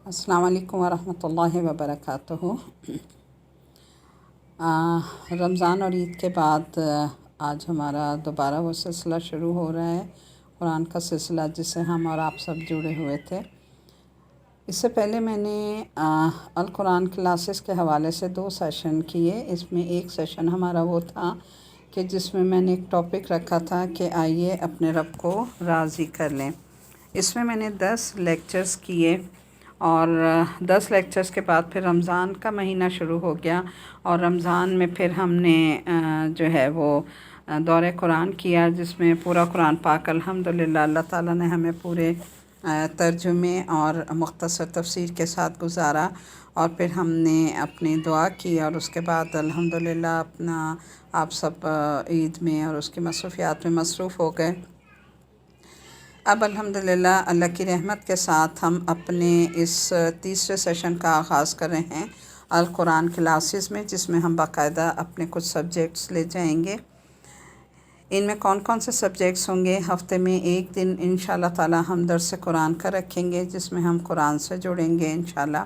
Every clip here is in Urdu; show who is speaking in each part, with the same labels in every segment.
Speaker 1: السلام علیکم ورحمۃ اللہ وبرکاتہ۔ رمضان اور عید کے بعد آج ہمارا دوبارہ وہ سلسلہ شروع ہو رہا ہے، قرآن کا سلسلہ جس سے ہم اور آپ سب جڑے ہوئے تھے۔ اس سے پہلے میں نے القرآن کلاسز کے حوالے سے 2 سیشن کیے۔ اس میں ایک سیشن ہمارا وہ تھا کہ جس میں میں نے ایک ٹاپک رکھا تھا کہ آئیے اپنے رب کو راضی کر لیں۔ اس میں میں نے 10 لیکچرز کیے اور 10 لیکچرز کے بعد پھر رمضان کا مہینہ شروع ہو گیا، اور رمضان میں پھر ہم نے جو ہے وہ دور قرآن کیا، جس میں پورا قرآن پاک الحمدللہ اللہ تعالیٰ نے ہمیں پورے ترجمے اور مختصر تفسیر کے ساتھ گزارا، اور پھر ہم نے اپنی دعا کی، اور اس کے بعد الحمدللہ اپنا آپ سب عید میں اور اس کی مصروفیات میں مصروف ہو گئے۔ اب الحمدللہ اللہ کی رحمت کے ساتھ ہم اپنے اس تیسرے سیشن کا آغاز کر رہے ہیں القرآن کلاسز میں، جس میں ہم باقاعدہ اپنے کچھ سبجیکٹس لے جائیں گے۔ ان میں کون کون سے سبجیکٹس ہوں گے؟ ہفتے میں ایک دن انشاءاللہ تعالی ہم درس قرآن کا رکھیں گے، جس میں ہم قرآن سے جڑیں گے انشاءاللہ۔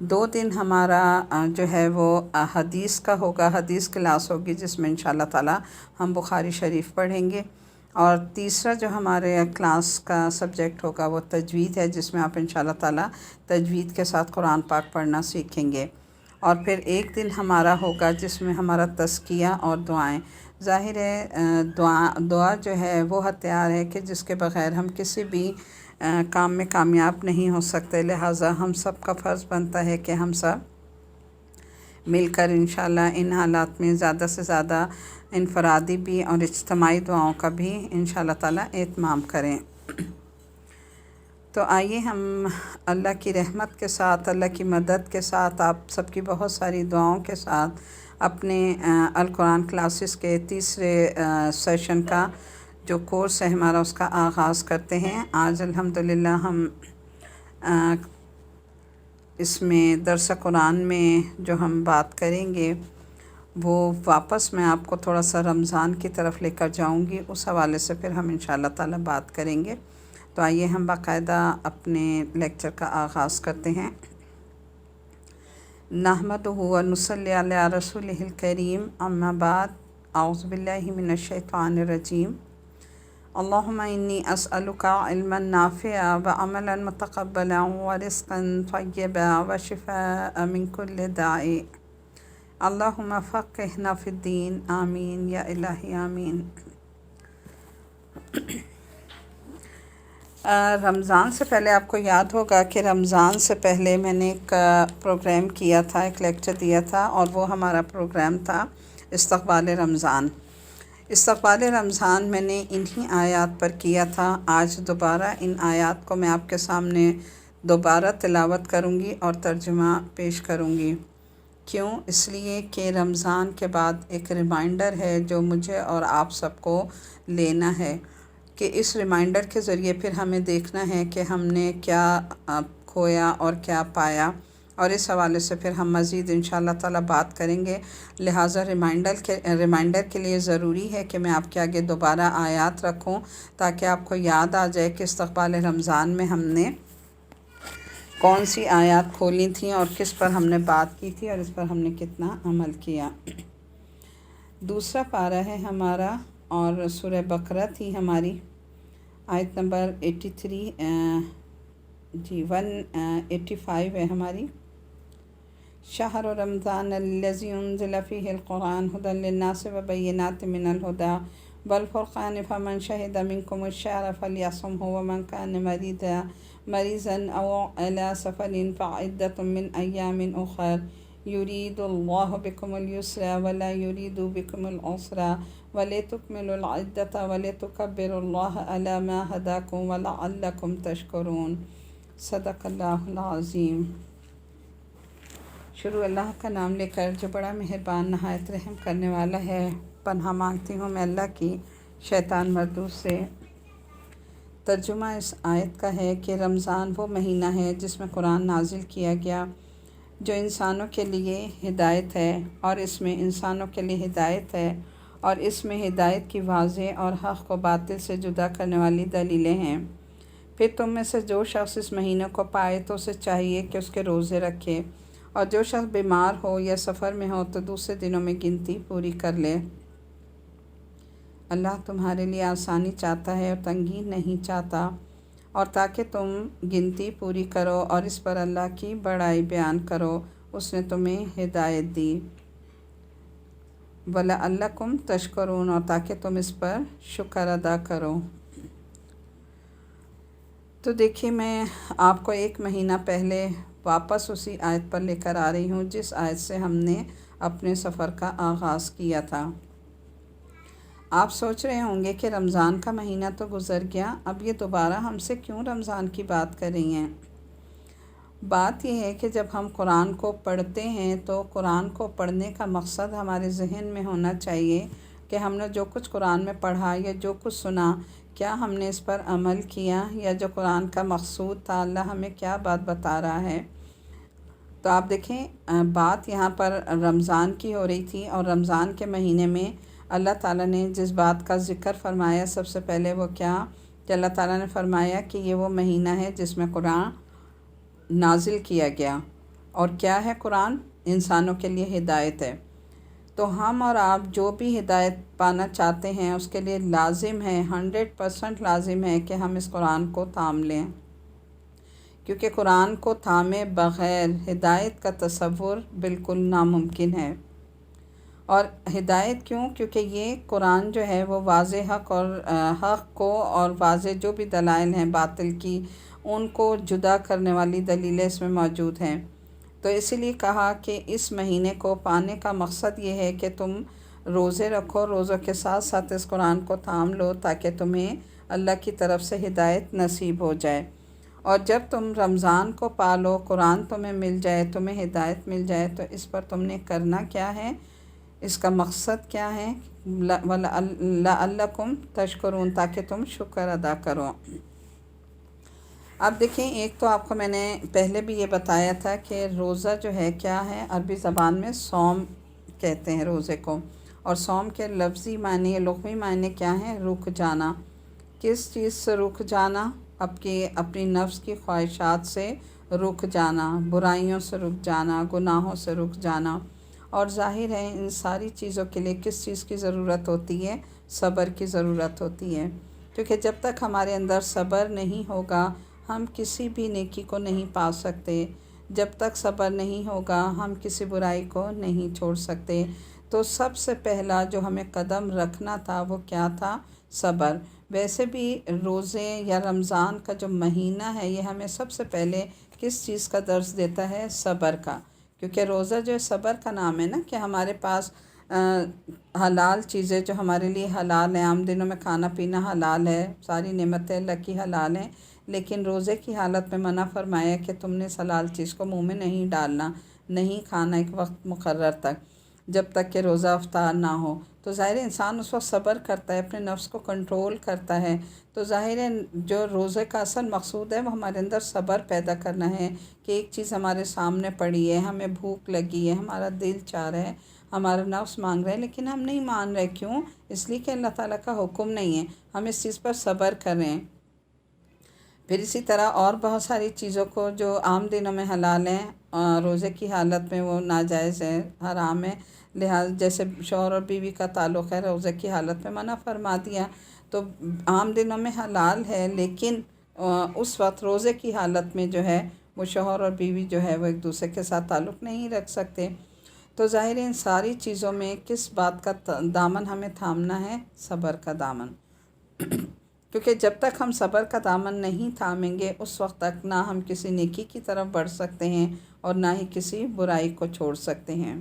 Speaker 1: 2 دن ہمارا جو ہے وہ حدیث کا ہوگا، حدیث کلاس ہوگی، جس میں انشاءاللہ تعالی ہم بخاری شریف پڑھیں گے۔ اور تیسرا جو ہمارے کلاس کا سبجیکٹ ہوگا وہ تجوید ہے، جس میں آپ انشاءاللہ تعالی تجوید کے ساتھ قرآن پاک پڑھنا سیکھیں گے۔ اور پھر ایک دن ہمارا ہوگا جس میں ہمارا تزکیہ اور دعائیں۔ ظاہر ہے دعا جو ہے وہ ہتھیار ہے کہ جس کے بغیر ہم کسی بھی کام میں کامیاب نہیں ہو سکتے، لہٰذا ہم سب کا فرض بنتا ہے کہ ہم سب مل کر انشاءاللہ ان حالات میں زیادہ سے زیادہ انفرادی بھی اور اجتماعی دعاؤں کا بھی انشاءاللہ تعالی اہتمام کریں۔ تو آئیے ہم اللہ کی رحمت کے ساتھ، اللہ کی مدد کے ساتھ، آپ سب کی بہت ساری دعاؤں کے ساتھ اپنے القرآن کلاسز کے تیسرے سیشن کا جو کورس ہے ہمارا، اس کا آغاز کرتے ہیں۔ آج الحمدللہ ہم اس میں درس قرآن میں جو ہم بات کریں گے وہ واپس میں آپ کو تھوڑا سا رمضان کی طرف لے کر جاؤں گی، اس حوالے سے پھر ہم انشاءاللہ تعالی بات کریں گے۔ تو آئیے ہم باقاعدہ اپنے لیکچر کا آغاز کرتے ہیں۔ نحمدہ و نصلی علی رسولہ الکریم، اما بعد، اعوذ باللہ من الشیطان الرجیم۔ اللہم انی اسألک علما نافعا وعملا متقبلا ورزقا طیبا وشفاء من کل داء، اللہم فقہنا فی الدین، آمین یا الہی آمین۔ رمضان سے پہلے آپ کو یاد ہوگا کہ رمضان سے پہلے میں نے ایک پروگرام کیا تھا، ایک لیکچر دیا تھا، اور وہ ہمارا پروگرام تھا استقبال رمضان۔ استقبال رمضان میں نے انہی آیات پر کیا تھا۔ آج دوبارہ ان آیات کو میں آپ کے سامنے دوبارہ تلاوت کروں گی اور ترجمہ پیش کروں گی۔ کیوں؟ اس لیے کہ رمضان کے بعد ایک ریمائنڈر ہے جو مجھے اور آپ سب کو لینا ہے، کہ اس ریمائنڈر کے ذریعے پھر ہمیں دیکھنا ہے کہ ہم نے کیا کھویا اور کیا پایا، اور اس حوالے سے پھر ہم مزید انشاءاللہ تعالی بات کریں گے۔ لہٰذا ریمائنڈر کے لیے ضروری ہے کہ میں آپ کے آگے دوبارہ آیات رکھوں، تاکہ آپ کو یاد آ جائے کہ استقبال رمضان میں ہم نے کون سی آیات کھولی تھیں اور کس پر ہم نے بات کی تھی اور اس پر ہم نے کتنا عمل کیا۔ دوسرا پارہ ہے ہمارا، اور سورہ بقرہ تھی ہماری، آیت نمبر 185 ہے ہماری۔ شہر رمضان الذی انزل فیہ القرآن ھدی للناس وبینات من الھدی والفرقان فمن شہد منکم الشہر فلیصمہ ومن کان مریضا او علی سفر فعدۃ من ایام اخر یرید اللہ بکم الیسر ولا یرید بکم العسر ولتکملوا العدۃ ولتکبروا اللہ علی ما ھداکم ولعلکم تشکرون۔ صدق اللہ العظیم۔ شروع اللہ کا نام لے کر جو بڑا مہربان نہایت رحم کرنے والا ہے۔ پناہ مانگتی ہوں میں اللہ کی شیطان مردود سے۔ ترجمہ اس آیت کا ہے کہ رمضان وہ مہینہ ہے جس میں قرآن نازل کیا گیا، جو انسانوں کے لیے ہدایت ہے، اور اس میں انسانوں کے لیے ہدایت ہے، اور اس میں ہدایت کی واضح اور حق کو باطل سے جدا کرنے والی دلیلیں ہیں۔ پھر تم میں سے جو شخص اس مہینے کو پائے تو اسے چاہیے کہ اس کے روزے رکھے، اور جو شخص بیمار ہو یا سفر میں ہو تو دوسرے دنوں میں گنتی پوری کر لے۔ اللہ تمہارے لیے آسانی چاہتا ہے اور تنگی نہیں چاہتا، اور تاکہ تم گنتی پوری کرو اور اس پر اللہ کی بڑائی بیان کرو، اس نے تمہیں ہدایت دی۔ وَلَعَلَّكُمْ تَشْكُرُونَ، اور تاکہ تم اس پر شکر ادا کرو۔ تو دیکھیے میں آپ کو ایک مہینہ پہلے واپس اسی آیت پر لے کر آ رہی ہوں جس آیت سے ہم نے اپنے سفر کا آغاز کیا تھا۔ آپ سوچ رہے ہوں گے کہ رمضان کا مہینہ تو گزر گیا، اب یہ دوبارہ ہم سے کیوں رمضان کی بات کر رہی ہیں؟ بات یہ ہے کہ جب ہم قرآن کو پڑھتے ہیں تو قرآن کو پڑھنے کا مقصد ہمارے ذہن میں ہونا چاہیے کہ ہم نے جو کچھ قرآن میں پڑھا یا جو کچھ سنا، کیا ہم نے اس پر عمل کیا، یا جو قرآن کا مقصود تھا اللہ ہمیں کیا بات بتا رہا ہے۔ تو آپ دیکھیں بات یہاں پر رمضان کی ہو رہی تھی، اور رمضان کے مہینے میں اللہ تعالیٰ نے جس بات کا ذکر فرمایا سب سے پہلے وہ کیا کہ اللہ تعالیٰ نے فرمایا کہ یہ وہ مہینہ ہے جس میں قرآن نازل کیا گیا، اور کیا ہے قرآن؟ انسانوں کے لیے ہدایت ہے۔ تو ہم اور آپ جو بھی ہدایت پانا چاہتے ہیں اس کے لیے لازم ہے، 100% لازم ہے کہ ہم اس قرآن کو تھام لیں، کیونکہ قرآن کو تھامے بغیر ہدایت کا تصور بالکل ناممکن ہے۔ اور ہدایت کیوں؟ کیونکہ یہ قرآن جو ہے وہ واضح حق کو اور واضح جو بھی دلائل ہیں باطل کی، ان کو جدا کرنے والی دلیلیں اس میں موجود ہیں۔ تو اسی لیے کہا کہ اس مہینے کو پانے کا مقصد یہ ہے کہ تم روزے رکھو، روزوں کے ساتھ ساتھ اس قرآن کو تھام لو تاکہ تمہیں اللہ کی طرف سے ہدایت نصیب ہو جائے۔ اور جب تم رمضان کو پالو، قرآن تمہیں مل جائے، تمہیں ہدایت مل جائے، تو اس پر تم نے کرنا کیا ہے، اس کا مقصد کیا ہے؟ لَعَلَّكُمْ تَشْكُرُونَ، تاکہ تم شکر ادا کرو۔ اب دیکھیں، ایک تو آپ کو میں نے پہلے بھی یہ بتایا تھا کہ روزہ جو ہے کیا ہے، عربی زبان میں صوم کہتے ہیں روزے کو، اور صوم کے لفظی معنی لغوی معنی کیا ہیں؟ رک جانا۔ کس چیز سے رک جانا؟ اپنی نفس کی خواہشات سے رک جانا، برائیوں سے رک جانا، گناہوں سے رک جانا۔ اور ظاہر ہے ان ساری چیزوں کے لیے کس چیز کی ضرورت ہوتی ہے؟ صبر کی ضرورت ہوتی ہے، کیونکہ جب تک ہمارے اندر صبر نہیں ہوگا ہم کسی بھی نیکی کو نہیں پا سکتے، جب تک صبر نہیں ہوگا ہم کسی برائی کو نہیں چھوڑ سکتے۔ تو سب سے پہلا جو ہمیں قدم رکھنا تھا وہ کیا تھا؟ صبر۔ ویسے بھی روزے یا رمضان کا جو مہینہ ہے یہ ہمیں سب سے پہلے کس چیز کا درس دیتا ہے؟ صبر کا، کیونکہ روزہ جو ہے صبر کا نام ہے نا، کہ ہمارے پاس حلال چیزیں جو ہمارے لیے حلال ہیں، عام دنوں میں کھانا پینا حلال ہے، ساری نعمتیں اللہ کی حلال ہیں، لیکن روزے کی حالت میں منع فرمایا کہ تم نے اس حلال چیز کو منہ میں نہیں ڈالنا، نہیں کھانا ایک وقت مقرر تک، جب تک کہ روزہ افطار نہ ہو۔ تو ظاہر انسان اس وقت صبر کرتا ہے، اپنے نفس کو کنٹرول کرتا ہے۔ تو ظاہر ہے جو روزے کا اصل مقصود ہے وہ ہمارے اندر صبر پیدا کرنا ہے، کہ ایک چیز ہمارے سامنے پڑی ہے، ہمیں بھوک لگی ہے، ہمارا دل چاہ رہا ہے، ہمارا نفس مانگ رہا ہے، لیکن ہم نہیں مان رہے۔ کیوں؟ اس لیے کہ اللہ تعالیٰ کا حکم نہیں ہے، ہم اس چیز پر صبر کریں۔ پھر اسی طرح اور بہت ساری چیزوں کو جو عام دنوں میں حلال ہیں، روزے کی حالت میں وہ ناجائز ہے، حرام ہے، لہٰذا جیسے شوہر اور بیوی کا تعلق ہے، روزے کی حالت میں منع فرما دیا۔ تو عام دنوں میں حلال ہے، لیکن اس وقت روزے کی حالت میں جو ہے وہ شوہر اور بیوی جو ہے وہ ایک دوسرے کے ساتھ تعلق نہیں رکھ سکتے۔ تو ظاہر ان ساری چیزوں میں کس بات کا دامن ہمیں تھامنا ہے؟ صبر کا دامن، کیونکہ جب تک ہم صبر کا دامن نہیں تھامیں گے اس وقت تک نہ ہم کسی نیکی کی طرف بڑھ سکتے ہیں اور نہ ہی کسی برائی کو چھوڑ سکتے ہیں۔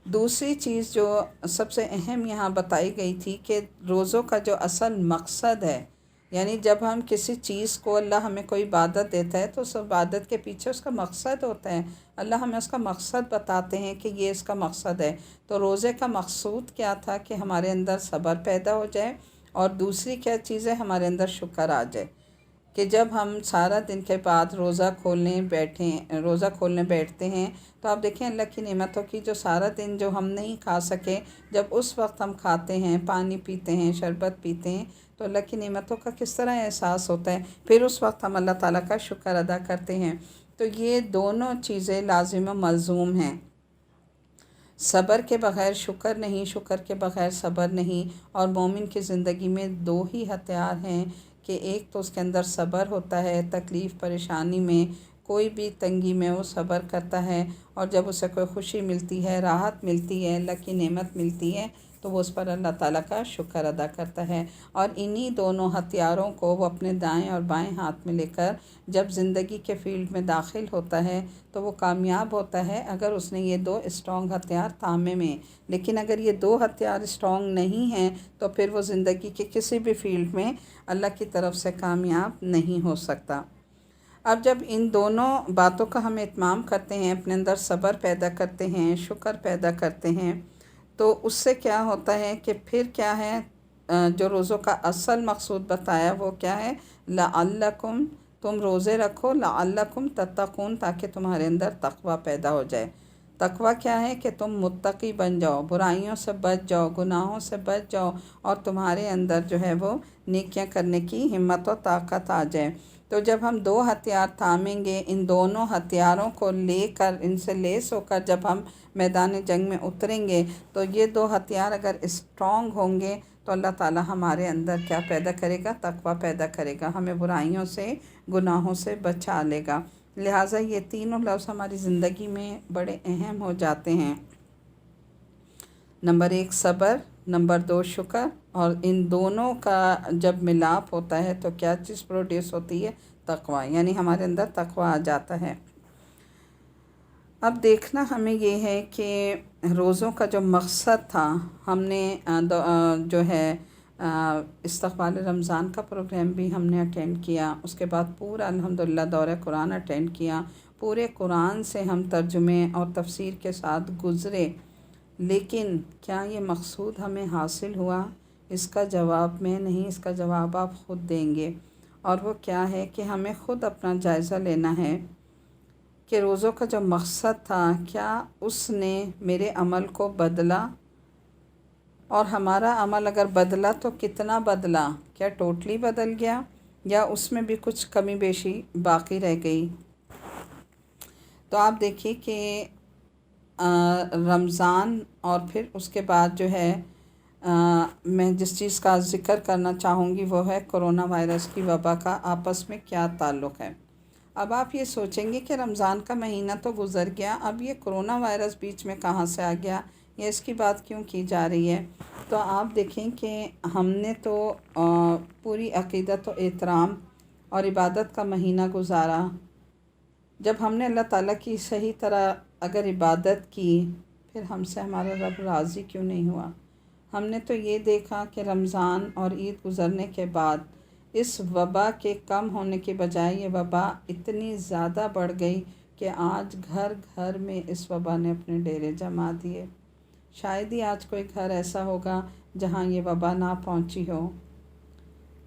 Speaker 1: دوسری چیز جو سب سے اہم یہاں بتائی گئی تھی کہ روزوں کا جو اصل مقصد ہے، یعنی جب ہم کسی چیز کو اللہ ہمیں کوئی عبادت دیتا ہے تو اس عبادت کے پیچھے اس کا مقصد ہوتا ہے، اللہ ہمیں اس کا مقصد بتاتے ہیں کہ یہ اس کا مقصد ہے۔ تو روزے کا مقصود کیا تھا؟ کہ ہمارے اندر صبر پیدا ہو جائے، اور دوسری کیا چیز ہے؟ ہمارے اندر شکر آ جائے۔ کہ جب ہم سارا دن کے بعد روزہ کھولنے بیٹھتے ہیں تو آپ دیکھیں اللہ کی نعمتوں کی، جو سارا دن جو ہم نہیں کھا سکے، جب اس وقت ہم کھاتے ہیں، پانی پیتے ہیں، شربت پیتے ہیں، تو اللہ کی نعمتوں کا کس طرح احساس ہوتا ہے، پھر اس وقت ہم اللہ تعالیٰ کا شکر ادا کرتے ہیں۔ تو یہ دونوں چیزیں لازم و ملزوم ہیں۔ صبر کے بغیر شکر نہیں، شکر کے بغیر صبر نہیں، اور مومن کی زندگی میں دو ہی ہتھیار ہیں کہ ایک تو اس کے اندر صبر ہوتا ہے، تکلیف پریشانی میں، کوئی بھی تنگی میں وہ صبر کرتا ہے، اور جب اسے کوئی خوشی ملتی ہے، راحت ملتی ہے، اللہ کی نعمت ملتی ہے، تو وہ اس پر اللہ تعالیٰ کا شکر ادا کرتا ہے۔ اور انہی دونوں ہتھیاروں کو وہ اپنے دائیں اور بائیں ہاتھ میں لے کر جب زندگی کے فیلڈ میں داخل ہوتا ہے تو وہ کامیاب ہوتا ہے اگر اس نے یہ دو اسٹرانگ ہتھیار تھامے میں۔ لیکن اگر یہ دو ہتھیار اسٹرانگ نہیں ہیں تو پھر وہ زندگی کے کسی بھی فیلڈ میں اللہ کی طرف سے کامیاب نہیں ہو سکتا۔ اب جب ان دونوں باتوں کا ہم اتمام کرتے ہیں، اپنے اندر صبر پیدا کرتے ہیں، شکر پیدا کرتے ہیں، تو اس سے کیا ہوتا ہے کہ پھر کیا ہے، جو روزوں کا اصل مقصود بتایا وہ کیا ہے، لعلکم، تم روزے رکھو، لعلکم تتقون، تاکہ تمہارے اندر تقوی پیدا ہو جائے۔ تقوی کیا ہے کہ تم متقی بن جاؤ، برائیوں سے بچ جاؤ، گناہوں سے بچ جاؤ، اور تمہارے اندر جو ہے وہ نیکیاں کرنے کی ہمت و طاقت آ جائے۔ تو جب ہم دو ہتھیار تھامیں گے، ان دونوں ہتھیاروں کو لے کر، ان سے لیس ہو کر جب ہم میدان جنگ میں اتریں گے، تو یہ دو ہتھیار اگر اسٹرانگ ہوں گے تو اللہ تعالیٰ ہمارے اندر کیا پیدا کرے گا، تقوی پیدا کرے گا، ہمیں برائیوں سے، گناہوں سے بچا لے گا۔ لہٰذا یہ تینوں لفظ ہماری زندگی میں بڑے اہم ہو جاتے ہیں۔ نمبر 1 صبر، نمبر 2 شکر، اور ان دونوں کا جب ملاپ ہوتا ہے تو کیا چیز پروڈیوس ہوتی ہے، تقوی، یعنی ہمارے اندر تقوی آ جاتا ہے۔ اب دیکھنا ہمیں یہ ہے کہ روزوں کا جو مقصد تھا، ہم نے جو ہے استقبال رمضان کا پروگرام بھی ہم نے اٹینڈ کیا، اس کے بعد پورا الحمدللہ دورہ قرآن اٹینڈ کیا، پورے قرآن سے ہم ترجمے اور تفسیر کے ساتھ گزرے، لیکن کیا یہ مقصود ہمیں حاصل ہوا؟ اس کا جواب میں نہیں، اس کا جواب آپ خود دیں گے، اور وہ کیا ہے کہ ہمیں خود اپنا جائزہ لینا ہے کہ روزوں کا جو مقصد تھا، کیا اس نے میرے عمل کو بدلا، اور ہمارا عمل اگر بدلا تو کتنا بدلا، کیا ٹوٹلی بدل گیا یا اس میں بھی کچھ کمی بیشی باقی رہ گئی۔ تو آپ دیکھیے کہ رمضان اور پھر اس کے بعد جو ہے میں جس چیز کا ذکر کرنا چاہوں گی وہ ہے کرونا وائرس کی وبا کا آپس میں کیا تعلق ہے۔ اب آپ یہ سوچیں گے کہ رمضان کا مہینہ تو گزر گیا، اب یہ کرونا وائرس بیچ میں کہاں سے آ گیا، یا اس کی بات کیوں کی جا رہی ہے؟ تو آپ دیکھیں کہ ہم نے تو پوری عقیدت و احترام اور عبادت کا مہینہ گزارا۔ جب ہم نے اللہ تعالیٰ کی صحیح طرح اگر عبادت کی، پھر ہم سے ہمارا رب راضی کیوں نہیں ہوا؟ ہم نے تو یہ دیکھا کہ رمضان اور عید گزرنے کے بعد اس وبا کے کم ہونے کے بجائے یہ وبا اتنی زیادہ بڑھ گئی کہ آج گھر گھر میں اس وبا نے اپنے ڈیرے جما دیے۔ شاید ہی آج کوئی گھر ایسا ہوگا جہاں یہ وبا نہ پہنچی ہو۔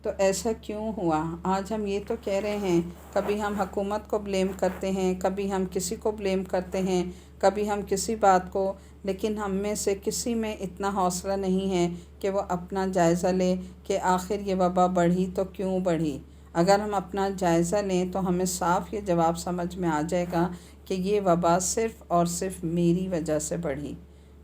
Speaker 1: تو ایسا کیوں ہوا؟ آج ہم یہ تو کہہ رہے ہیں، کبھی ہم حکومت کو بلیم کرتے ہیں، کبھی ہم کسی کو بلیم کرتے ہیں، کبھی ہم کسی بات کو، لیکن ہم میں سے کسی میں اتنا حوصلہ نہیں ہے کہ وہ اپنا جائزہ لے کہ آخر یہ وبا بڑھی تو کیوں بڑھی۔ اگر ہم اپنا جائزہ لیں تو ہمیں صاف یہ جواب سمجھ میں آ جائے گا کہ یہ وبا صرف اور صرف میری وجہ سے بڑھی،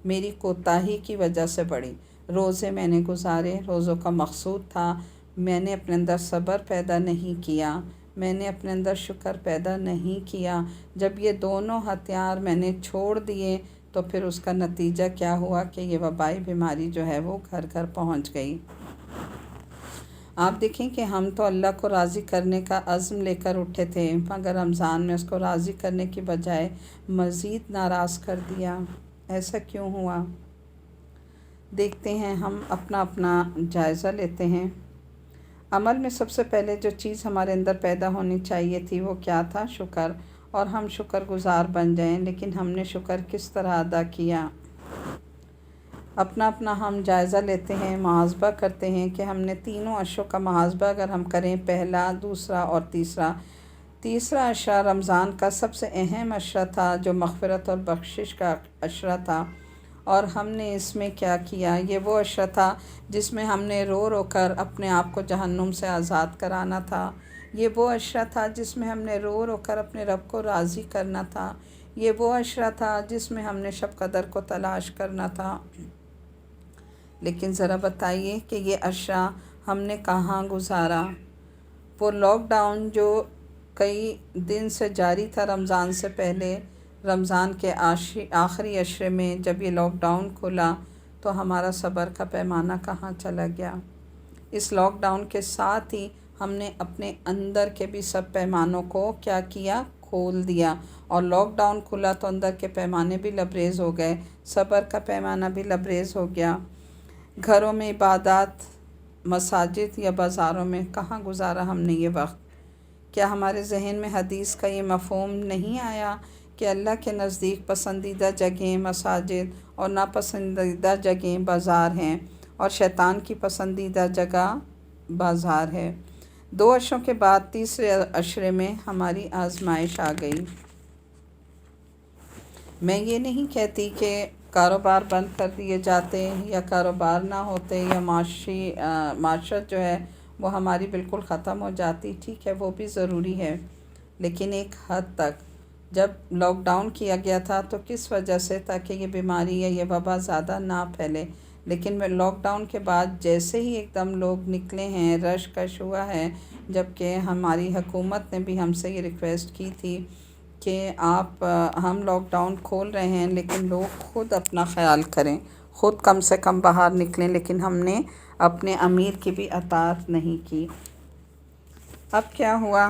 Speaker 1: میری کوتاہی کی وجہ سے بڑھی۔ روزے میں نے گزارے، روزوں کا مقصود تھا، میں نے اپنے اندر صبر پیدا نہیں کیا، میں نے اپنے اندر شکر پیدا نہیں کیا۔ جب یہ دونوں ہتھیار میں نے چھوڑ دیے تو پھر اس کا نتیجہ کیا ہوا کہ یہ وبائی بیماری جو ہے وہ گھر گھر پہنچ گئی۔ آپ دیکھیں کہ ہم تو اللہ کو راضی کرنے کا عزم لے کر اٹھے تھے، مگر رمضان میں اس کو راضی کرنے کی بجائے مزید ناراض کر دیا۔ ایسا کیوں ہوا؟ دیکھتے ہیں، ہم اپنا اپنا جائزہ لیتے ہیں۔ عمل میں سب سے پہلے جو چیز ہمارے اندر پیدا ہونی چاہیے تھی وہ کیا تھا؟ شکر، اور ہم شکر گزار بن جائیں، لیکن ہم نے شکر کس طرح ادا کیا؟ اپنا اپنا ہم جائزہ لیتے ہیں، محاسبہ کرتے ہیں کہ ہم نے تینوں عشروں کا محاسبہ اگر ہم کریں، پہلا، دوسرا اور تیسرا عشرہ رمضان کا سب سے اہم عشرہ تھا، جو مغفرت اور بخشش کا عشرہ تھا، اور ہم نے اس میں کیا کیا؟ یہ وہ عشرہ تھا جس میں ہم نے رو رو کر اپنے آپ کو جہنم سے آزاد کرانا تھا۔ یہ وہ عشرہ تھا جس میں ہم نے رو رو کر اپنے رب کو راضی کرنا تھا۔ یہ وہ عشرہ تھا جس میں ہم نے شب قدر کو تلاش کرنا تھا۔ لیکن ذرا بتائیے کہ یہ عشرہ ہم نے کہاں گزارا؟ وہ لاک ڈاؤن جو کئی دن سے جاری تھا رمضان سے پہلے، رمضان کے آخری عشرے میں جب یہ لاک ڈاؤن کھلا تو ہمارا صبر کا پیمانہ کہاں چلا گیا؟ اس لاک ڈاؤن کے ساتھ ہی ہم نے اپنے اندر کے بھی سب پیمانوں کو کیا کیا؟ کھول دیا، اور لاک ڈاؤن کھلا تو اندر کے پیمانے بھی لبریز ہو گئے، صبر کا پیمانہ بھی لبریز ہو گیا۔ گھروں میں عبادات، مساجد یا بازاروں میں کہاں گزارا ہم نے یہ وقت؟ کیا ہمارے ذہن میں حدیث کا یہ مفہوم نہیں آیا کہ اللہ کے نزدیک پسندیدہ جگہیں مساجد اور ناپسندیدہ جگہیں بازار ہیں، اور شیطان کی پسندیدہ جگہ بازار ہے؟ 2 عشروں کے بعد تیسرے عشرے میں ہماری آزمائش آ گئی۔ میں یہ نہیں کہتی کہ کاروبار بند کر دیے جاتے یا کاروبار نہ ہوتے یا معاشرت جو ہے وہ ہماری بالکل ختم ہو جاتی، ٹھیک ہے، وہ بھی ضروری ہے، لیکن ایک حد تک۔ جب لاک ڈاؤن کیا گیا تھا تو کس وجہ سے؟ تاکہ یہ بیماری یا یہ وبا زیادہ نہ پھیلے، لیکن لاک ڈاؤن کے بعد جیسے ہی ایک دم لوگ نکلے ہیں، رش کش ہوا ہے، جبکہ ہماری حکومت نے بھی ہم سے یہ ریکویسٹ کی تھی کہ ہم لاک ڈاؤن کھول رہے ہیں لیکن لوگ خود اپنا خیال کریں، خود کم سے کم باہر نکلیں، لیکن ہم نے اپنے امیر کی بھی اطاعت نہیں کی۔ اب کیا ہوا؟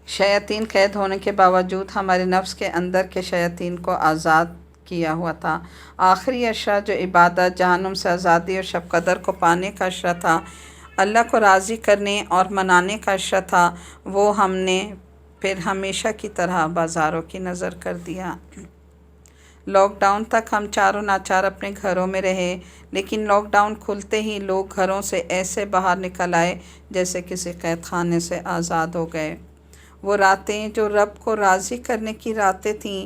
Speaker 1: شیاطین قید ہونے کے باوجود ہمارے نفس کے اندر کے شیاطین کو آزاد کیا ہوا تھا۔ آخری عشرہ جو عبادت، جہنم سے آزادی اور شب قدر کو پانے کا عشرہ تھا، اللہ کو راضی کرنے اور منانے کا عشرہ تھا، وہ ہم نے پھر ہمیشہ کی طرح بازاروں کی نظر کر دیا۔ لاک ڈاؤن تک ہم چاروں ناچار اپنے گھروں میں رہے، لیکن لاک ڈاؤن کھلتے ہی لوگ گھروں سے ایسے باہر نکل آئے جیسے کسی قید خانے سے آزاد ہو گئے۔ وہ راتیں جو رب کو راضی کرنے کی راتیں تھیں،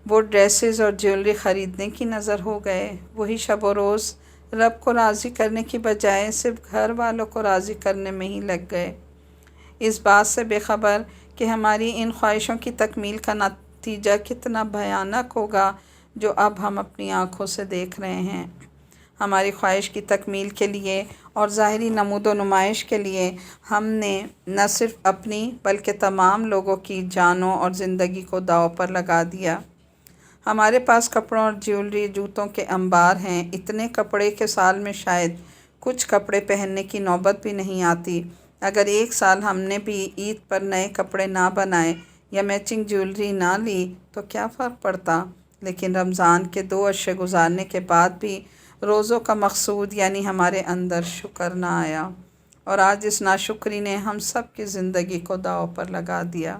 Speaker 1: وہ ڈریسز اور جیولری خریدنے کی نظر ہو گئے۔ وہی شب و روز رب کو راضی کرنے کی بجائے صرف گھر والوں کو راضی کرنے میں ہی لگ گئے، اس بات سے بے خبر کہ ہماری ان خواہشوں کی تکمیل کا نتیجہ کتنا بھیانک ہوگا جو اب ہم اپنی آنکھوں سے دیکھ رہے ہیں۔ ہماری خواہش کی تکمیل کے لیے اور ظاہری نمود و نمائش کے لیے ہم نے نہ صرف اپنی بلکہ تمام لوگوں کی جانوں اور زندگی کو داؤ پر لگا دیا۔ ہمارے پاس کپڑوں اور جیولری، جوتوں کے انبار ہیں، اتنے کپڑے کہ سال میں شاید کچھ کپڑے پہننے کی نوبت بھی نہیں آتی۔ اگر ایک سال ہم نے بھی عید پر نئے کپڑے نہ بنائے یا میچنگ جیولری نہ لی تو کیا فرق پڑتا؟ لیکن رمضان کے 2 عشرے گزارنے کے بعد بھی روزوں کا مقصود یعنی ہمارے اندر شکر نہ آیا، اور آج اس ناشکری نے ہم سب کی زندگی کو داؤ پر لگا دیا۔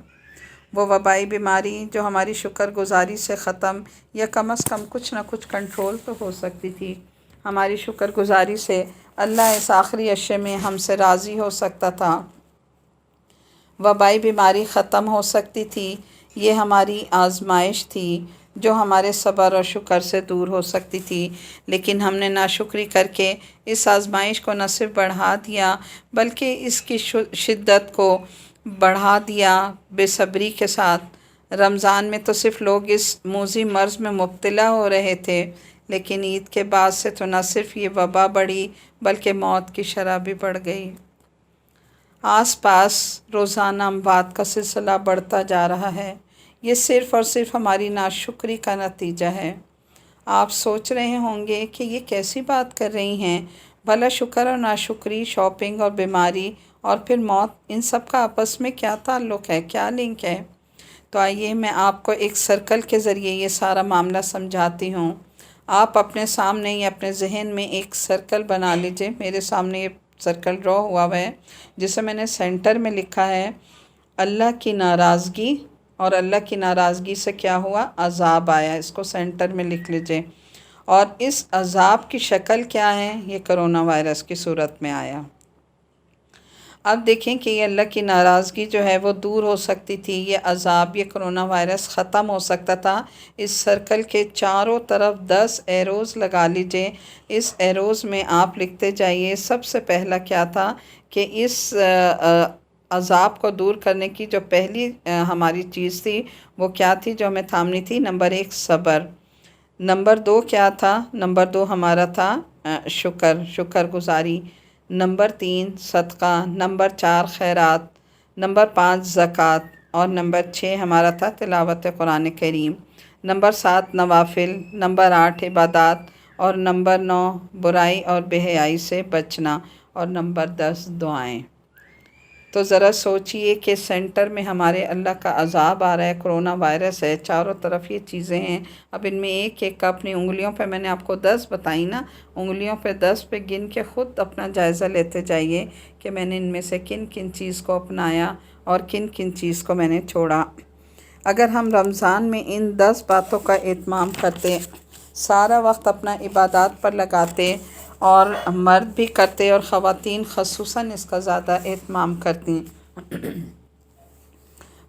Speaker 1: وہ وبائی بیماری جو ہماری شکر گزاری سے ختم یا کم از کم کچھ نہ کچھ کنٹرول تو ہو سکتی تھی، ہماری شکر گزاری سے اللہ اس آخری عشرے میں ہم سے راضی ہو سکتا تھا، وبائی بیماری ختم ہو سکتی تھی، یہ ہماری آزمائش تھی جو ہمارے صبر اور شکر سے دور ہو سکتی تھی، لیکن ہم نے ناشکری کر کے اس آزمائش کو نہ صرف بڑھا دیا بلکہ اس کی شدت کو بڑھا دیا بے صبری کے ساتھ۔ رمضان میں تو صرف لوگ اس موذی مرض میں مبتلا ہو رہے تھے، لیکن عید کے بعد سے تو نہ صرف یہ وبا بڑھی بلکہ موت کی شرح بھی بڑھ گئی۔ آس پاس روزانہ اموات کا سلسلہ بڑھتا جا رہا ہے، یہ صرف اور صرف ہماری ناشکری کا نتیجہ ہے۔ آپ سوچ رہے ہوں گے کہ یہ کیسی بات کر رہی ہیں، بھلا شکر اور ناشکری، شاپنگ اور بیماری اور پھر موت، ان سب کا آپس میں کیا تعلق ہے، کیا لنک ہے؟ تو آئیے میں آپ کو ایک سرکل کے ذریعے یہ سارا معاملہ سمجھاتی ہوں۔ آپ اپنے سامنے یا اپنے ذہن میں ایک سرکل بنا لیجئے۔ میرے سامنے یہ سرکل ڈرا ہوا ہے جسے میں نے سینٹر میں لکھا ہے اللہ کی ناراضگی، اور اللہ کی ناراضگی سے کیا ہوا؟ عذاب آیا، اس کو سینٹر میں لکھ لیجئے۔ اور اس عذاب کی شکل کیا ہے؟ یہ کرونا وائرس کی صورت میں آیا۔ اب دیکھیں کہ یہ اللہ کی ناراضگی جو ہے وہ دور ہو سکتی تھی، یہ عذاب، یہ کرونا وائرس ختم ہو سکتا تھا۔ اس سرکل کے چاروں طرف 10 ایروز لگا لیجئے۔ اس ایروز میں آپ لکھتے جائیے سب سے پہلا کیا تھا کہ اس عذاب کو دور کرنے کی جو پہلی ہماری چیز تھی وہ کیا تھی جو ہمیں تھامنی تھی؟ نمبر 1 صبر، نمبر 2 کیا تھا؟ نمبر 2 ہمارا تھا شکر گزاری، نمبر 3 صدقہ، نمبر 4 خیرات، نمبر 5 زکوٰۃ، اور نمبر 6 ہمارا تھا تلاوت قرآن کریم، نمبر 7 نوافل، نمبر 8 عبادات، اور نمبر 9 برائی اور بے حیائی سے بچنا، اور نمبر 10 دعائیں۔ تو ذرا سوچئے کہ سینٹر میں ہمارے اللہ کا عذاب آ رہا ہے، کرونا وائرس ہے، چاروں طرف یہ چیزیں ہیں۔ اب ان میں ایک ایک کا اپنی انگلیوں پہ، میں نے آپ کو 10 بتائی نا، انگلیوں پہ 10 پہ گن کے خود اپنا جائزہ لیتے جائیے کہ میں نے ان میں سے کن کن چیز کو اپنایا اور کن کن چیز کو میں نے چھوڑا۔ اگر ہم رمضان میں ان 10 باتوں کا اہتمام کرتے، سارا وقت اپنا عبادات پر لگاتے، اور مرد بھی کرتے اور خواتین خصوصاً اس کا زیادہ اہتمام کرتی۔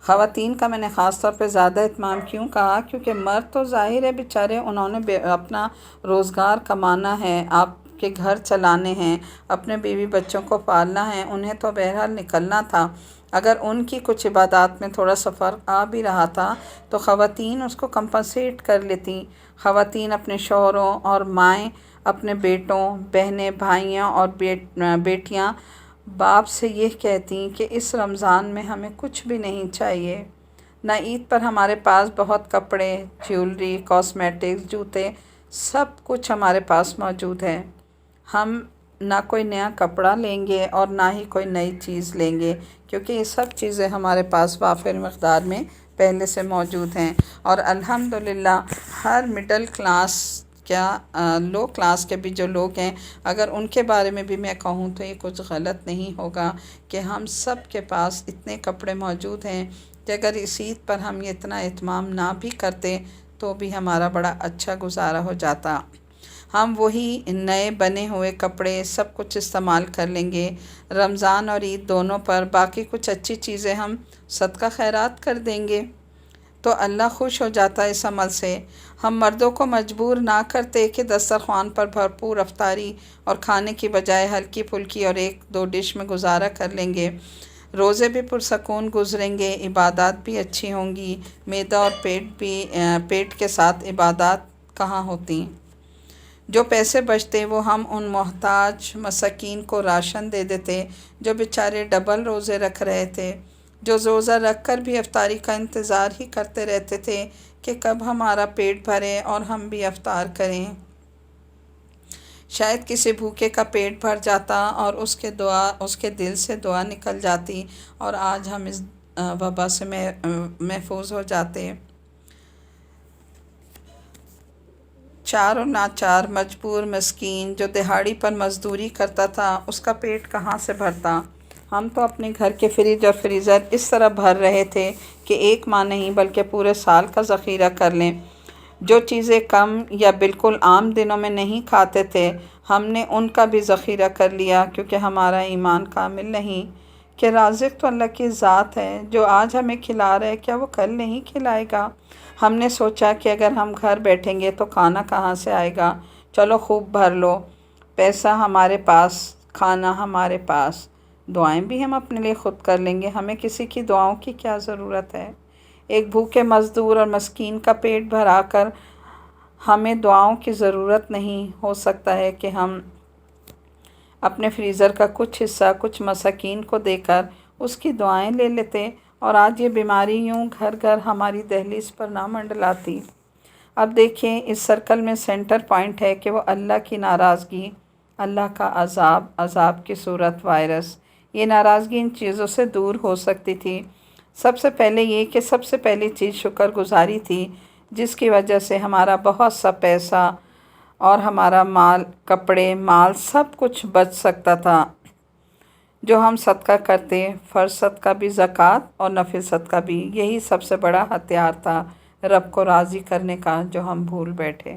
Speaker 1: خواتین کا میں نے خاص طور پہ زیادہ اہتمام کیوں کہا؟ کیونکہ مرد تو ظاہر ہے بیچارے، انہوں نے اپنا روزگار کمانا ہے، آپ کے گھر چلانے ہیں، اپنے بیوی بچوں کو پالنا ہے، انہیں تو بہرحال نکلنا تھا۔ اگر ان کی کچھ عبادات میں تھوڑا سا فرق آ بھی رہا تھا تو خواتین اس کو کمپنسیٹ کر لیتی۔ خواتین اپنے شوہروں اور مائیں اپنے بیٹوں، بہنیں، بھائیاں اور بیٹیاں باپ سے یہ کہتی کہ اس رمضان میں ہمیں کچھ بھی نہیں چاہیے، نہ عید پر ہمارے پاس بہت کپڑے، جیولری، کاسمیٹکس، جوتے، سب کچھ ہمارے پاس موجود ہے، ہم نہ کوئی نیا کپڑا لیں گے اور نہ ہی کوئی نئی چیز لیں گے، کیونکہ یہ سب چیزیں ہمارے پاس وافر مقدار میں پہلے سے موجود ہیں۔ اور الحمدللہ ہر مڈل کلاس، کیا لو کلاس کے بھی جو لوگ ہیں، اگر ان کے بارے میں بھی میں کہوں تو یہ کچھ غلط نہیں ہوگا کہ ہم سب کے پاس اتنے کپڑے موجود ہیں کہ اگر اس عید پر ہم یہ اتنا اہتمام نہ بھی کرتے تو بھی ہمارا بڑا اچھا گزارا ہو جاتا۔ ہم وہی نئے بنے ہوئے کپڑے سب کچھ استعمال کر لیں گے رمضان اور عید دونوں پر، باقی کچھ اچھی چیزیں ہم صدقہ خیرات کر دیں گے تو اللہ خوش ہو جاتا ہے اس عمل سے۔ ہم مردوں کو مجبور نہ کرتے کہ دسترخوان پر بھرپور افطاری اور کھانے کی بجائے ہلکی پھلکی اور 1-2 ڈش میں گزارا کر لیں گے، روزے بھی پرسکون گزریں گے، عبادات بھی اچھی ہوں گی، معدہ اور پیٹ کے ساتھ عبادات کہاں ہوتی۔ جو پیسے بچتے وہ ہم ان محتاج مساکین کو راشن دے دیتے جو بیچارے ڈبل روزے رکھ رہے تھے، جو روزہ رکھ کر بھی افطاری کا انتظار ہی کرتے رہتے تھے کہ کب ہمارا پیٹ بھرے اور ہم بھی افطار کریں۔ شاید کسی بھوکے کا پیٹ بھر جاتا اور اس کے دل سے دعا نکل جاتی اور آج ہم اس وبا سے محفوظ ہو جاتے۔ چار اور ناچار مجبور مسکین جو دہاڑی پر مزدوری کرتا تھا اس کا پیٹ کہاں سے بھرتا؟ ہم تو اپنے گھر کے فریج اور فریزر اس طرح بھر رہے تھے کہ 1 ماہ نہیں بلکہ پورے سال کا ذخیرہ کر لیں۔ جو چیزیں کم یا بالکل عام دنوں میں نہیں کھاتے تھے ہم نے ان کا بھی ذخیرہ کر لیا، کیونکہ ہمارا ایمان کامل نہیں کہ رازق تو اللہ کی ذات ہے، جو آج ہمیں کھلا رہا ہے کیا وہ کل نہیں کھلائے گا؟ ہم نے سوچا کہ اگر ہم گھر بیٹھیں گے تو کھانا کہاں سے آئے گا، چلو خوب بھر لو، پیسہ ہمارے پاس، کھانا ہمارے پاس، دعائیں بھی ہم اپنے لیے خود کر لیں گے، ہمیں کسی کی دعاؤں کی کیا ضرورت ہے؟ ایک بھوکے مزدور اور مسکین کا پیٹ بھرا کر ہمیں دعاؤں کی ضرورت نہیں، ہو سکتا ہے کہ ہم اپنے فریزر کا کچھ حصہ کچھ مساکین کو دے کر اس کی دعائیں لے لیتے اور آج یہ بیماری یوں گھر گھر ہماری دہلیز پر نہ منڈلاتی۔ اب دیکھیں اس سرکل میں سینٹر پوائنٹ ہے کہ وہ اللہ کی ناراضگی، اللہ کا عذاب کی صورت وائرس، یہ ناراضگی ان چیزوں سے دور ہو سکتی تھی۔ سب سے پہلے یہ کہ سب سے پہلی چیز شکر گزاری تھی، جس کی وجہ سے ہمارا بہت سا پیسہ اور ہمارا مال، کپڑے، مال سب کچھ بچ سکتا تھا جو ہم صدقہ کرتے، فرض صدقہ بھی، زکوٰۃ اور نفل صدقہ بھی، یہی سب سے بڑا ہتھیار تھا رب کو راضی کرنے کا جو ہم بھول بیٹھے۔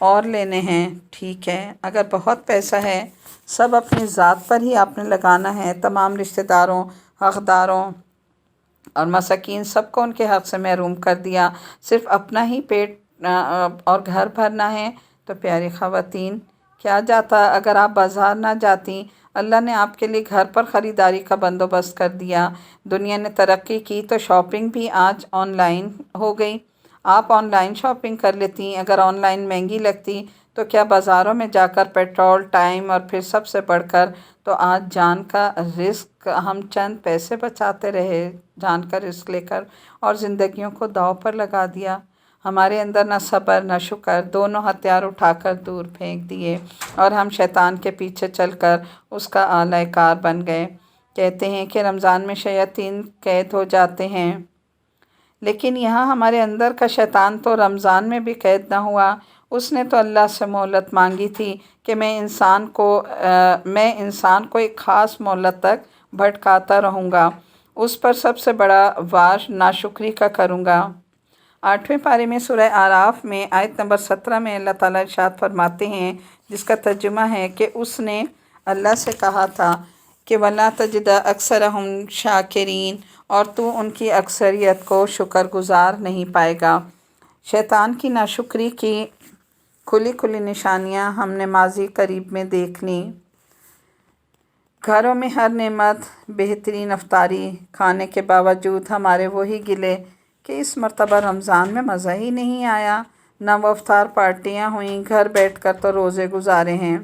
Speaker 1: اور لینے ہیں ٹھیک ہے، اگر بہت پیسہ ہے سب اپنی ذات پر ہی آپ نے لگانا ہے، تمام رشتہ داروں، حقداروں اور مساکین سب کو ان کے حق سے محروم کر دیا، صرف اپنا ہی پیٹ اور گھر بھرنا ہے، تو پیاری خواتین کیا جاتا اگر آپ بازار نہ جاتی؟ اللہ نے آپ کے لیے گھر پر خریداری کا بندوبست کر دیا، دنیا نے ترقی کی تو شاپنگ بھی آج آن لائن ہو گئی، آپ آن لائن شاپنگ کر لیتی، اگر آن لائن مہنگی لگتی تو کیا بازاروں میں جا کر پیٹرول، ٹائم اور پھر سب سے بڑھ کر تو آج جان کا رزق، ہم چند پیسے بچاتے رہے جان کا رزق لے کر اور زندگیوں کو داؤ پر لگا دیا، ہمارے اندر نہ صبر نہ شکر، دونوں ہتھیار اٹھا کر دور پھینک دیے اور ہم شیطان کے پیچھے چل کر اس کا آلہ کار بن گئے۔ کہتے ہیں کہ رمضان میں شیاطین قید ہو جاتے ہیں، لیکن یہاں ہمارے اندر کا شیطان تو رمضان میں بھی قید نہ ہوا، اس نے تو اللہ سے مہلت مانگی تھی کہ میں انسان کو ایک خاص مہلت تک بھٹکاتا رہوں گا، اس پر سب سے بڑا وار ناشکری کا کروں گا۔ 8ویں پارے میں سورہ اعراف میں آیت نمبر 17 میں اللہ تعالیٰ ارشاد فرماتے ہیں، جس کا ترجمہ ہے کہ اس نے اللہ سے کہا تھا کہ وَلَا تَجِدَ أَكْثَرَهُمْ شَاكِرِينَ، اور تو ان کی اکثریت کو شکر گزار نہیں پائے گا۔ شیطان کی ناشکری کی کھلی کھلی نشانیاں ہم نے ماضی قریب میں دیکھ لیں۔ گھروں میں ہر نعمت، بہترین افطاری کھانے کے باوجود ہمارے وہی گلے کہ اس مرتبہ رمضان میں مزہ ہی نہیں آیا، نہ وہ افطار پارٹیاں ہوئیں، گھر بیٹھ کر تو روزے گزارے ہیں۔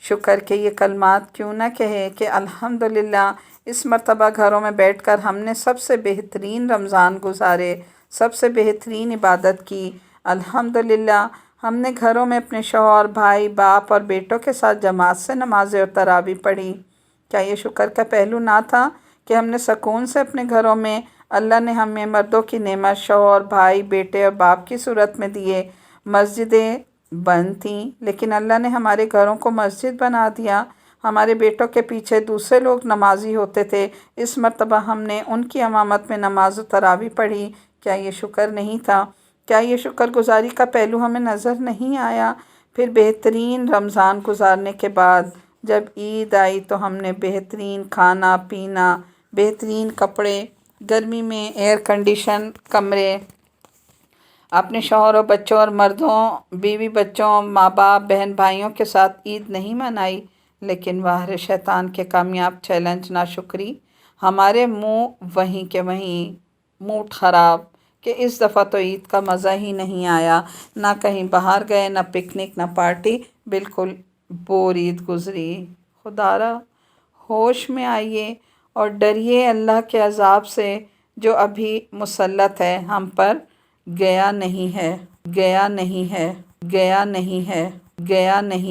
Speaker 1: شکر کے یہ کلمات کیوں نہ کہے کہ الحمدللہ اس مرتبہ گھروں میں بیٹھ کر ہم نے سب سے بہترین رمضان گزارے، سب سے بہترین عبادت کی، الحمدللہ ہم نے گھروں میں اپنے شوہر، بھائی، باپ اور بیٹوں کے ساتھ جماعت سے نمازیں اور تراویح پڑھی۔ کیا یہ شکر کا پہلو نہ تھا کہ ہم نے سکون سے اپنے گھروں میں، اللہ نے ہمیں مردوں کی نعمت شوہر، بھائی، بیٹے اور باپ کی صورت میں دیے، مسجدیں بند تھیں لیکن اللہ نے ہمارے گھروں کو مسجد بنا دیا، ہمارے بیٹوں کے پیچھے دوسرے لوگ نمازی ہوتے تھے، اس مرتبہ ہم نے ان کی امامت میں نماز و تراویح پڑھی، کیا یہ شکر نہیں تھا؟ کیا یہ شکر گزاری کا پہلو ہمیں نظر نہیں آیا؟ پھر بہترین رمضان گزارنے کے بعد جب عید آئی تو ہم نے بہترین کھانا پینا، بہترین کپڑے، گرمی میں ایئر کنڈیشن کمرے، اپنے شوہروں، بچوں اور مردوں، بیوی بچوں، ماں باپ، بہن بھائیوں کے ساتھ عید نہیں منائی، لیکن واہ شیطان کے کامیاب چیلنج ناشکری، ہمارے منہ وہیں کے وہیں، موڈ خراب کہ اس دفعہ تو عید کا مزہ ہی نہیں آیا، نہ کہیں باہر گئے، نہ پکنک، نہ پارٹی، بالکل بور عید گزری۔ خدارا ہوش میں آئیے اور ڈریے اللہ کے عذاب سے جو ابھی مسلط ہے ہم پر، گیا نہیں ہے، گیا نہیں ہے، گیا نہیں ہے، گیا نہیں